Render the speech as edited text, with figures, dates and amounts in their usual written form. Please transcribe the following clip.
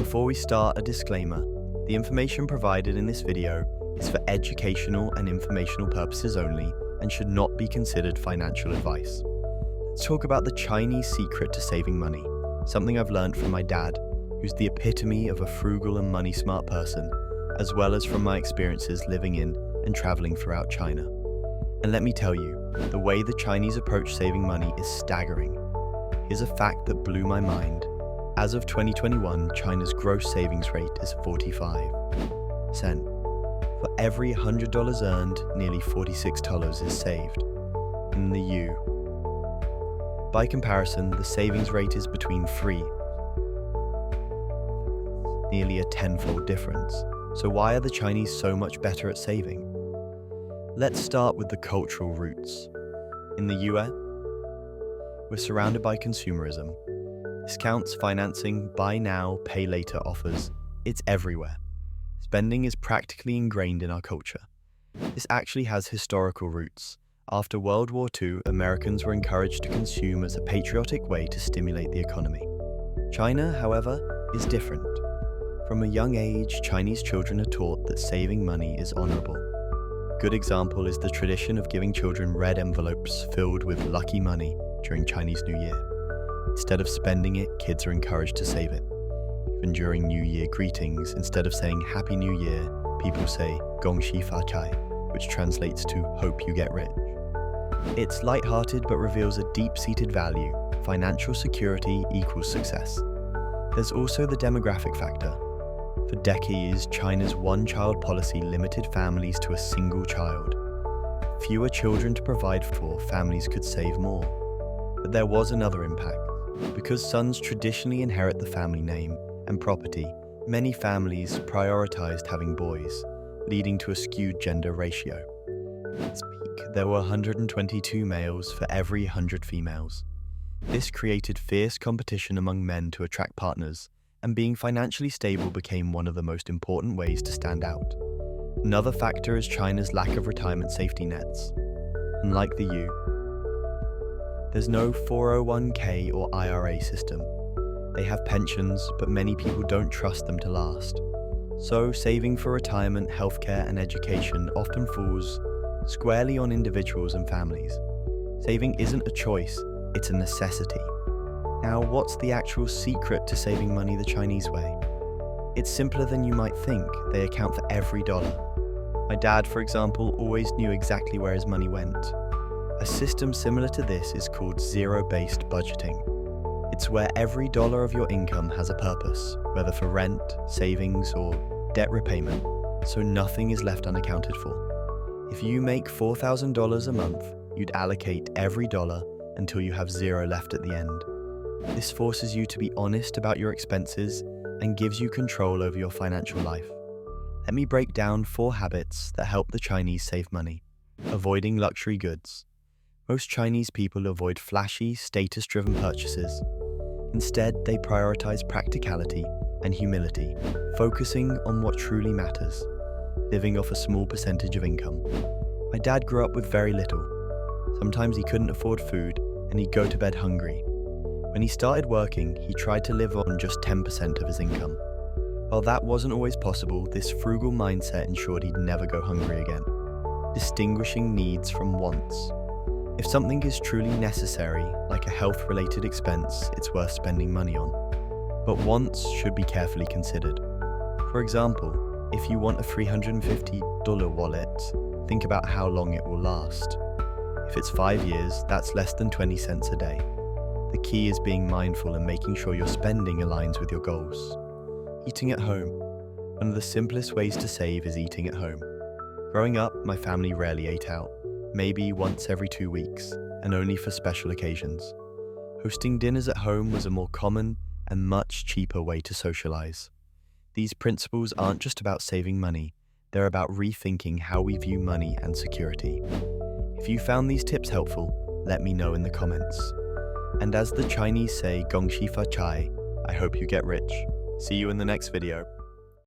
Before we start, a disclaimer. The information provided in this video is for educational and informational purposes only and should not be considered financial advice. Let's talk about the Chinese secret to saving money, something I've learned from my dad, who's the epitome of a frugal and money-smart person, as well as from my experiences living in and traveling throughout China. And let me tell you, the way the Chinese approach saving money is staggering. Here's a fact that blew my mind. As of 2021, China's gross savings rate is 45%. For every $100 earned, nearly $46 is saved. In the EU. By comparison, the savings rate is between 3, nearly a tenfold difference. So why are the Chinese so much better at saving? Let's start with the cultural roots. In the US, we're surrounded by consumerism. Discounts, financing, buy now, pay later offers, it's everywhere. Spending is practically ingrained in our culture. This actually has historical roots. After World War II, Americans were encouraged to consume as a patriotic way to stimulate the economy. China, however, is different. From a young age, Chinese children are taught that saving money is honorable. A good example is the tradition of giving children red envelopes filled with lucky money during Chinese New Year. Instead of spending it, kids are encouraged to save it. Even during New Year greetings, instead of saying Happy New Year, people say Gong Xi Fa Chai, which translates to Hope You Get Rich. It's lighthearted but reveals a deep-seated value. Financial security equals success. There's also the demographic factor. For decades, China's one-child policy limited families to a single child. Fewer children to provide for, families could save more. But there was another impact. Because sons traditionally inherit the family name and property, many families prioritized having boys, leading to a skewed gender ratio. At its peak, there were 122 males for every 100 females. This created fierce competition among men to attract partners, and being financially stable became one of the most important ways to stand out. Another factor is China's lack of retirement safety nets. Unlike the EU, there's no 401k or IRA system. They have pensions, but many people don't trust them to last. So saving for retirement, healthcare, and education often falls squarely on individuals and families. Saving isn't a choice, it's a necessity. Now, what's the actual secret to saving money the Chinese way? It's simpler than you might think. They account for every dollar. My dad, for example, always knew exactly where his money went. A system similar to this is called zero-based budgeting. It's where every dollar of your income has a purpose, whether for rent, savings, or debt repayment, so nothing is left unaccounted for. If you make $4,000 a month, you'd allocate every dollar until you have zero left at the end. This forces you to be honest about your expenses and gives you control over your financial life. Let me break down 4 habits that help the Chinese save money. Avoiding luxury goods. Most Chinese people avoid flashy, status-driven purchases. Instead, they prioritize practicality and humility, focusing on what truly matters, living off a small percentage of income. My dad grew up with very little. Sometimes he couldn't afford food, and he'd go to bed hungry. When he started working, he tried to live on just 10% of his income. While that wasn't always possible, this frugal mindset ensured he'd never go hungry again, distinguishing needs from wants. If something is truly necessary, like a health-related expense, it's worth spending money on. But wants should be carefully considered. For example, if you want a $350 wallet, think about how long it will last. If it's 5 years, that's less than 20 cents a day. The key is being mindful and making sure your spending aligns with your goals. Eating at home. One of the simplest ways to save is eating at home. Growing up, my family rarely ate out, maybe once every 2 weeks, and only for special occasions. Hosting dinners at home was a more common and much cheaper way to socialize. These principles aren't just about saving money, they're about rethinking how we view money and security. If you found these tips helpful, let me know in the comments. And as the Chinese say, Gong Xi Fa Chai, I hope you get rich. See you in the next video.